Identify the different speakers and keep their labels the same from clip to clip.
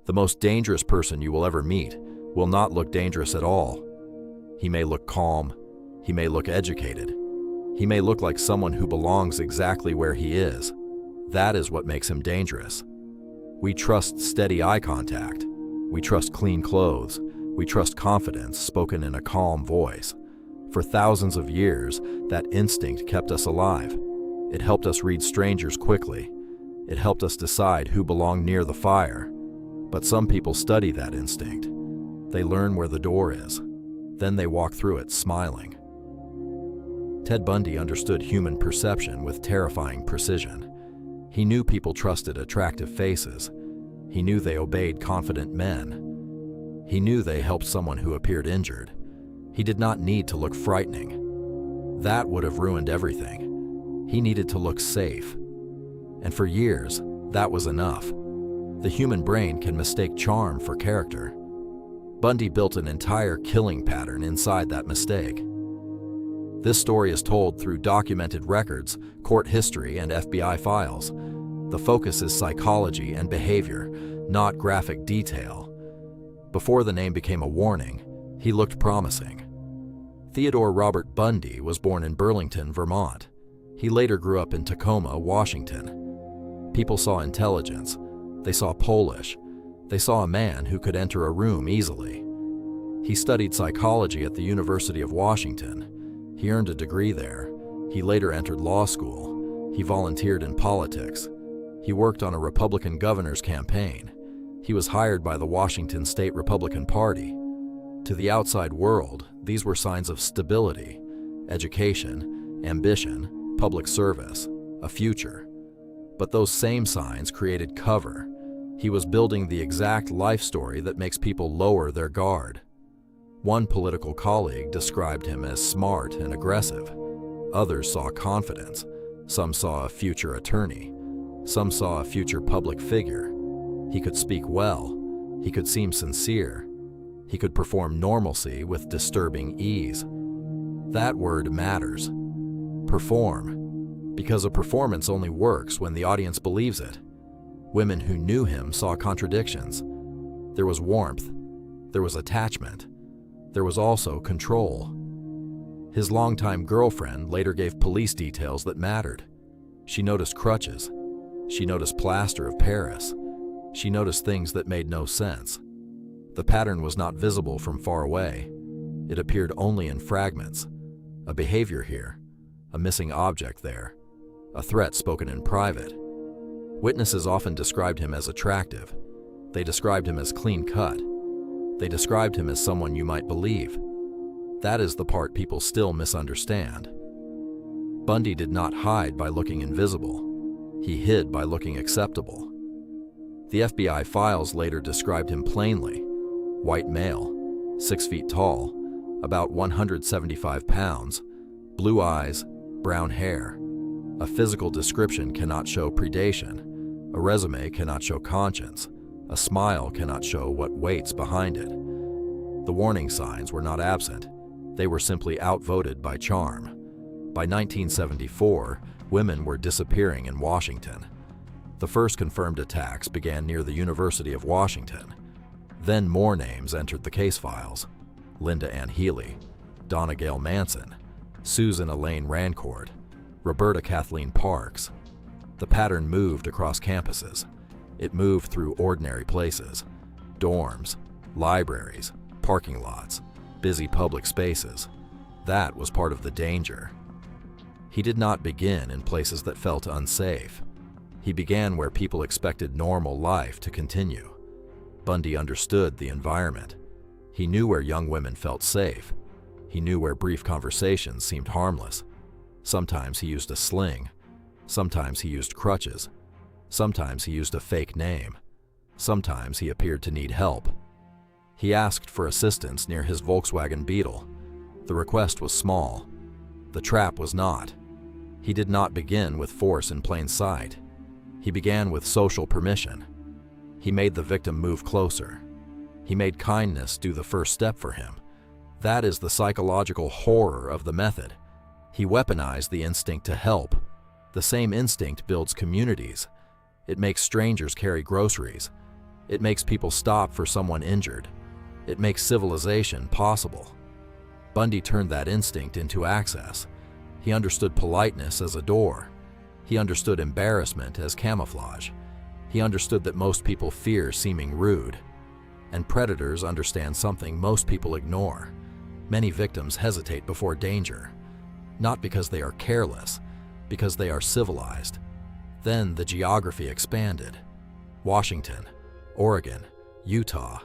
Speaker 1: The most dangerous person you will ever meet will not look dangerous at all. He may look calm, he may look educated, he may look like someone who belongs exactly where he is. That is what makes him dangerous. We trust steady eye contact. We trust clean clothes. We trust confidence spoken in a calm voice. For thousands of years, that instinct kept us alive. It helped us read strangers quickly. It helped us decide who belonged near the fire. But some people study that instinct. They learn where the door is. Then they walk through it smiling. Ted Bundy understood human perception with terrifying precision. He knew people trusted attractive faces. He knew they obeyed confident men. He knew they helped someone who appeared injured. He did not need to look frightening. That would have ruined everything. He needed to look safe. And for years, that was enough. The human brain can mistake charm for character. Bundy built an entire killing pattern inside that mistake. This story is told through documented records, court history, and FBI files. The focus is psychology and behavior, not graphic detail. Before the name became a warning, he looked promising. Theodore Robert Bundy was born in Burlington, Vermont. He later grew up in Tacoma, Washington. People saw intelligence. They saw Polish. They saw a man who could enter a room easily. He studied psychology at the University of Washington. He earned a degree there. He later entered law school. He volunteered in politics. He worked on a Republican governor's campaign. He was hired by the Washington State Republican Party. To the outside world, these were signs of stability, education, ambition, public service, a future. But those same signs created cover. He was building the exact life story that makes people lower their guard. One political colleague described him as smart and aggressive. Others saw confidence. Some saw a future attorney. Some saw a future public figure. He could speak well. He could seem sincere. He could perform normalcy with disturbing ease. That word matters. Perform. Because a performance only works when the audience believes it. Women who knew him saw contradictions. There was warmth. There was attachment. There was also control. His longtime girlfriend later gave police details that mattered. She noticed crutches. She noticed plaster of Paris. She noticed things that made no sense. The pattern was not visible from far away. It appeared only in fragments. A behavior here, a missing object there, a threat spoken in private. Witnesses often described him as attractive. They described him as clean-cut. They described him as someone you might believe. That is the part people still misunderstand. Bundy did not hide by looking invisible. He hid by looking acceptable. The FBI files later described him plainly. White male, 6 feet tall, about 175 pounds, blue eyes, brown hair. A physical description cannot show predation. A resume cannot show conscience. A smile cannot show what waits behind it. The warning signs were not absent. They were simply outvoted by charm. By 1974, women were disappearing in Washington. The first confirmed attacks began near the University of Washington. Then more names entered the case files. Linda Ann Healy, Donna Gail Manson, Susan Elaine Rancourt, Roberta Kathleen Parks. The pattern moved across campuses. It moved through ordinary places, dorms, libraries, parking lots, busy public spaces. That was part of the danger. He did not begin in places that felt unsafe. He began where people expected normal life to continue. Bundy understood the environment. He knew where young women felt safe. He knew where brief conversations seemed harmless. Sometimes he used a sling. Sometimes he used crutches. Sometimes he used a fake name. Sometimes he appeared to need help. He asked for assistance near his Volkswagen Beetle. The request was small. The trap was not. He did not begin with force in plain sight. He began with social permission. He made the victim move closer. He made kindness do the first step for him. That is the psychological horror of the method. He weaponized the instinct to help. The same instinct builds communities. It makes strangers carry groceries. It makes people stop for someone injured. It makes civilization possible. Bundy turned that instinct into access. He understood politeness as a door. He understood embarrassment as camouflage. He understood that most people fear seeming rude. And predators understand something most people ignore. Many victims hesitate before danger, not because they are careless, because they are civilized. Then the geography expanded. Washington, Oregon, Utah,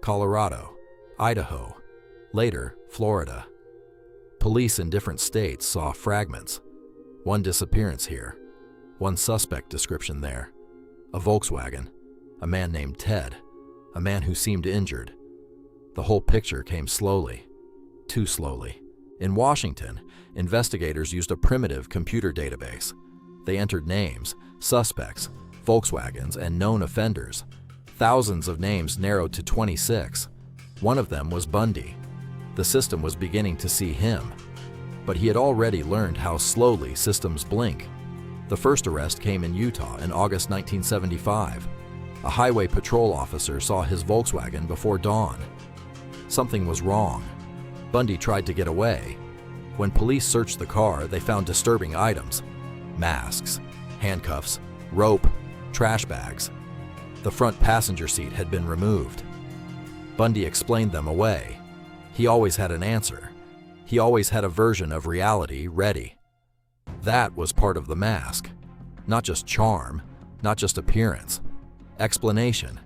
Speaker 1: Colorado, Idaho, later Florida. Police in different states saw fragments. One disappearance here, one suspect description there. A Volkswagen, a man named Ted, a man who seemed injured. The whole picture came slowly, too slowly. In Washington, investigators used a primitive computer database. They entered names, suspects, Volkswagens, and known offenders. Thousands of names narrowed to 26. One of them was Bundy. The system was beginning to see him. But he had already learned how slowly systems blink. The first arrest came in Utah in August 1975. A highway patrol officer saw his Volkswagen before dawn. Something was wrong. Bundy tried to get away. When police searched the car, they found disturbing items: masks, handcuffs, rope, trash bags. The front passenger seat had been removed. Bundy explained them away. He always had an answer. He always had a version of reality ready. That was part of the mask. Not just charm, not just appearance. Explanation.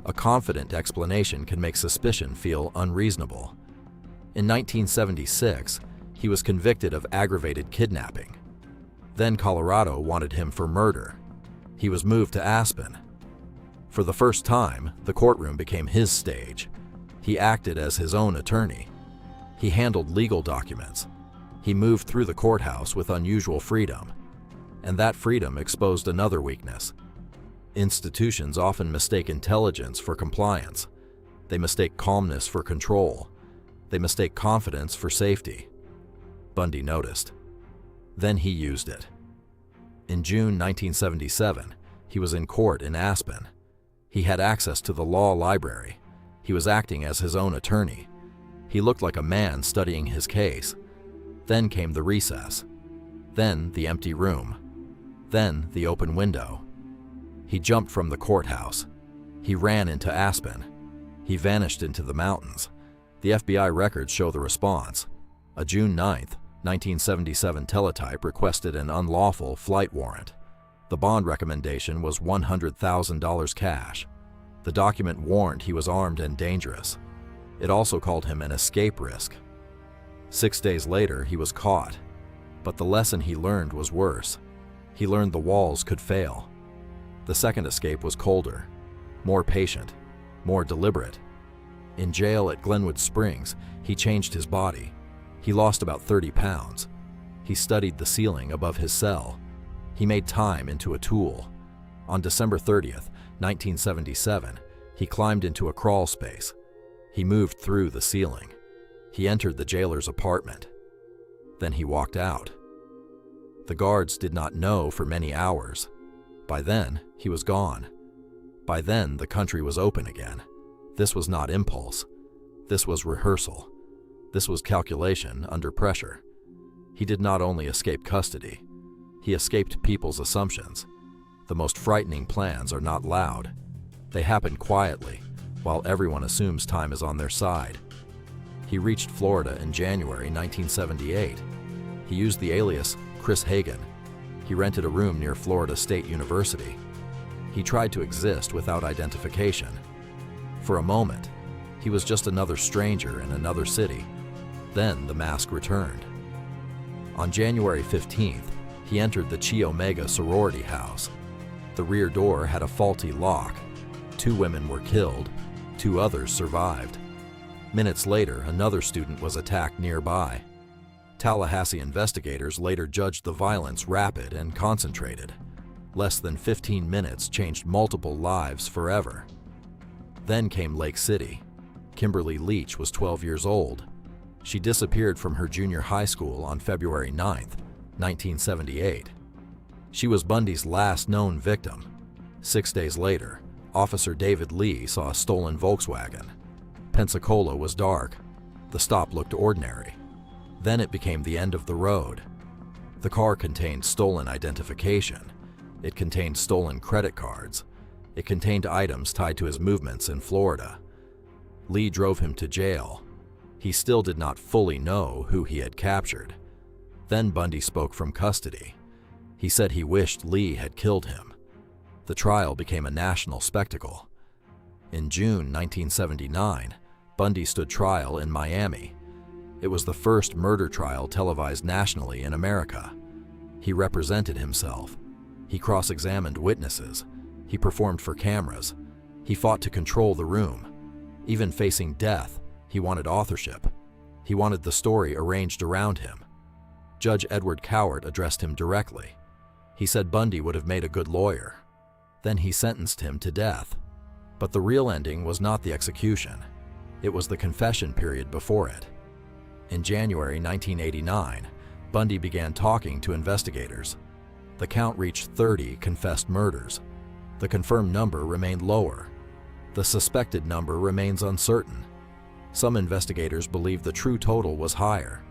Speaker 1: A confident explanation can make suspicion feel unreasonable. In 1976, he was convicted of aggravated kidnapping. Then Colorado wanted him for murder. He was moved to Aspen. For the first time, the courtroom became his stage. He acted as his own attorney. He handled legal documents. He moved through the courthouse with unusual freedom. And that freedom exposed another weakness. Institutions often mistake intelligence for compliance. They mistake calmness for control. They mistake confidence for safety. Bundy noticed. Then he used it. In June 1977, he was in court in Aspen. He had access to the law library. He was acting as his own attorney. He looked like a man studying his case. Then came the recess. Then the empty room. Then the open window. He jumped from the courthouse. He ran into Aspen. He vanished into the mountains. The FBI records show the response. A June 9, 1977 teletype requested an unlawful flight warrant. The bond recommendation was $100,000 cash. The document warned he was armed and dangerous. It also called him an escape risk. 6 days later, he was caught. But the lesson he learned was worse. He learned the walls could fail. The second escape was colder, more patient, more deliberate. In jail at Glenwood Springs, he changed his body. He lost about 30 pounds. He studied the ceiling above his cell. He made time into a tool. On December 30th, 1977, he climbed into a crawl space. He moved through the ceiling. He entered the jailer's apartment. Then he walked out. The guards did not know for many hours. By then, he was gone. By then, the country was open again. This was not impulse. This was rehearsal. This was calculation under pressure. He did not only escape custody. He escaped people's assumptions. The most frightening plans are not loud. They happen quietly, while everyone assumes time is on their side. He reached Florida in January 1978. He used the alias Chris Hagen. He rented a room near Florida State University. He tried to exist without identification. For a moment, he was just another stranger in another city. Then the mask returned. On January 15th, he entered the Chi Omega sorority house. The rear door had a faulty lock. 2 women were killed. 2 others survived. Minutes later, another student was attacked nearby. Tallahassee investigators later judged the violence rapid and concentrated. Less than 15 minutes changed multiple lives forever. Then came Lake City. Kimberly Leach was 12 years old. She disappeared from her junior high school on February 9th, 1978. She was Bundy's last known victim. 6 days later, Officer David Lee saw a stolen Volkswagen. Pensacola was dark. The stop looked ordinary. Then it became the end of the road. The car contained stolen identification. It contained stolen credit cards. It contained items tied to his movements in Florida. Lee drove him to jail. He still did not fully know who he had captured. Then Bundy spoke from custody. He said he wished Lee had killed him. The trial became a national spectacle. In June 1979, Bundy stood trial in Miami. It was the first murder trial televised nationally in America. He represented himself. He cross-examined witnesses. He performed for cameras. He fought to control the room. Even facing death, he wanted authorship. He wanted the story arranged around him. Judge Edward Cowart addressed him directly. He said Bundy would have made a good lawyer. Then he sentenced him to death. But the real ending was not the execution. It was the confession period before it. In January 1989, Bundy began talking to investigators. The count reached 30 confessed murders. The confirmed number remained lower. The suspected number remains uncertain. Some investigators believe the true total was higher.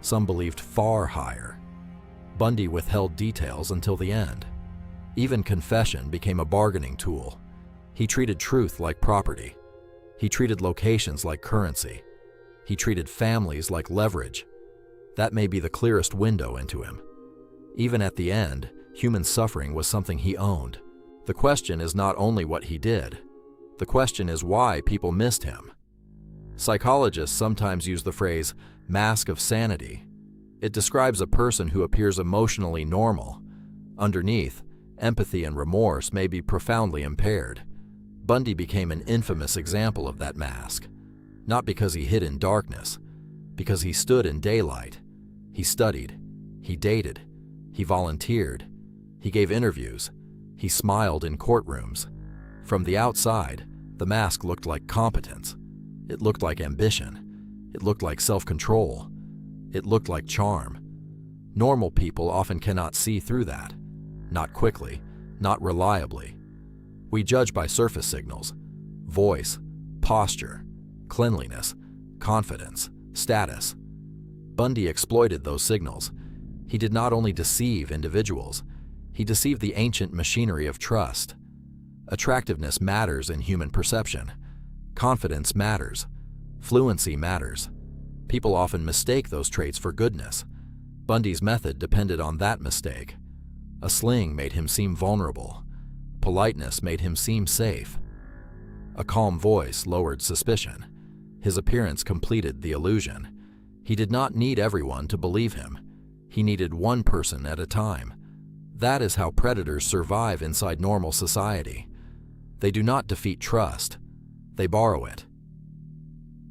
Speaker 1: Some believed far higher. Bundy withheld details until the end. Even confession became a bargaining tool. He treated truth like property. He treated locations like currency. He treated families like leverage. That may be the clearest window into him. Even at the end, human suffering was something he owned. The question is not only what he did. The question is why people missed him. Psychologists sometimes use the phrase mask of sanity. It describes a person who appears emotionally normal. Underneath, empathy and remorse may be profoundly impaired. Bundy became an infamous example of that mask. Not because he hid in darkness, because he stood in daylight. He studied. He dated. He volunteered. He gave interviews. He smiled in courtrooms. From the outside, the mask looked like competence. It looked like ambition. It looked like self-control. It looked like charm. Normal people often cannot see through that. Not quickly, not reliably. We judge by surface signals: voice, posture, cleanliness, confidence, status. Bundy exploited those signals. He did not only deceive individuals, he deceived the ancient machinery of trust. Attractiveness matters in human perception. Confidence matters. Fluency matters. People often mistake those traits for goodness. Bundy's method depended on that mistake. A sling made him seem vulnerable. Politeness made him seem safe. A calm voice lowered suspicion. His appearance completed the illusion. He did not need everyone to believe him. He needed one person at a time. That is how predators survive inside normal society. They do not defeat trust. They borrow it.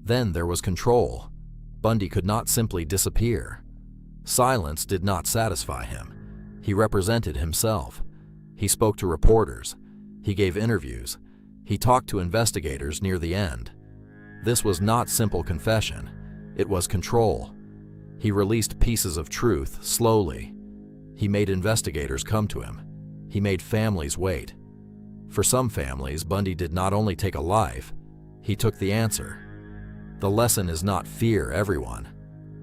Speaker 1: Then there was control. Bundy could not simply disappear. Silence did not satisfy him. He represented himself. He spoke to reporters. He gave interviews. He talked to investigators near the end. This was not simple confession. It was control. He released pieces of truth slowly. He made investigators come to him. He made families wait. For some families, Bundy did not only take a life, he took the answer. The lesson is not fear everyone.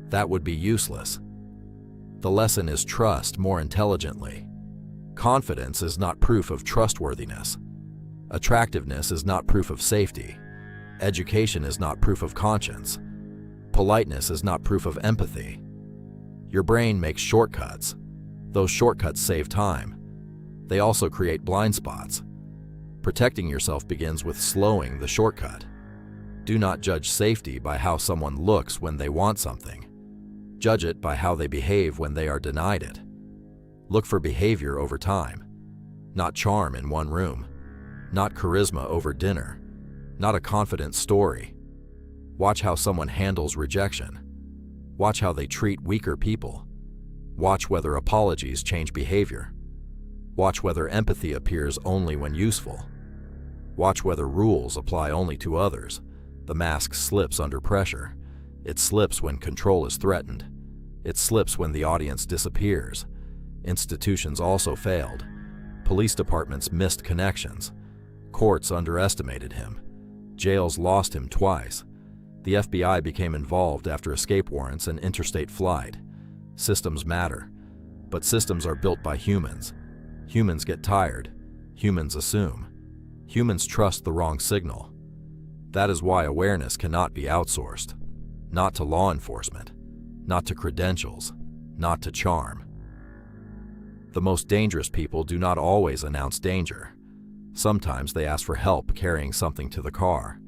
Speaker 1: That would be useless. The lesson is trust more intelligently. Confidence is not proof of trustworthiness. Attractiveness is not proof of safety. Education is not proof of conscience. Politeness is not proof of empathy. Your brain makes shortcuts. Those shortcuts save time. They also create blind spots. Protecting yourself begins with slowing the shortcut. Do not judge safety by how someone looks when they want something. Judge it by how they behave when they are denied it. Look for behavior over time, not charm in one room, not charisma over dinner, not a confident story. Watch how someone handles rejection. Watch how they treat weaker people. Watch whether apologies change behavior. Watch whether empathy appears only when useful. Watch whether rules apply only to others. The mask slips under pressure. It slips when control is threatened. It slips when the audience disappears. Institutions also failed. Police departments missed connections. Courts underestimated him. Jails lost him twice. The FBI became involved after escape warrants and interstate flight. Systems matter, but systems are built by humans. Humans get tired. Humans assume. Humans trust the wrong signal. That is why awareness cannot be outsourced. Not to law enforcement, not to credentials, not to charm. The most dangerous people do not always announce danger. Sometimes they ask for help carrying something to the car.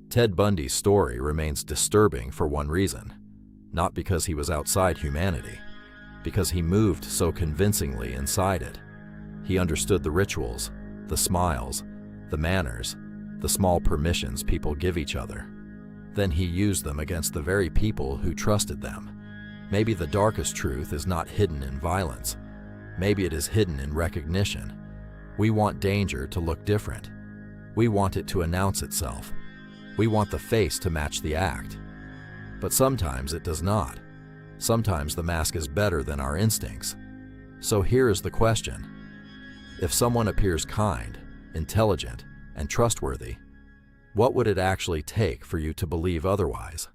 Speaker 1: Ted Bundy's story remains disturbing for one reason, not because he was outside humanity, because he moved so convincingly inside it. He understood the rituals, the smiles, the manners, the small permissions people give each other. Then he used them against the very people who trusted them. Maybe the darkest truth is not hidden in violence. Maybe it is hidden in recognition. We want danger to look different. We want it to announce itself. We want the face to match the act. But sometimes it does not. Sometimes the mask is better than our instincts. So here is the question. If someone appears kind, intelligent, and trustworthy, what would it actually take for you to believe otherwise?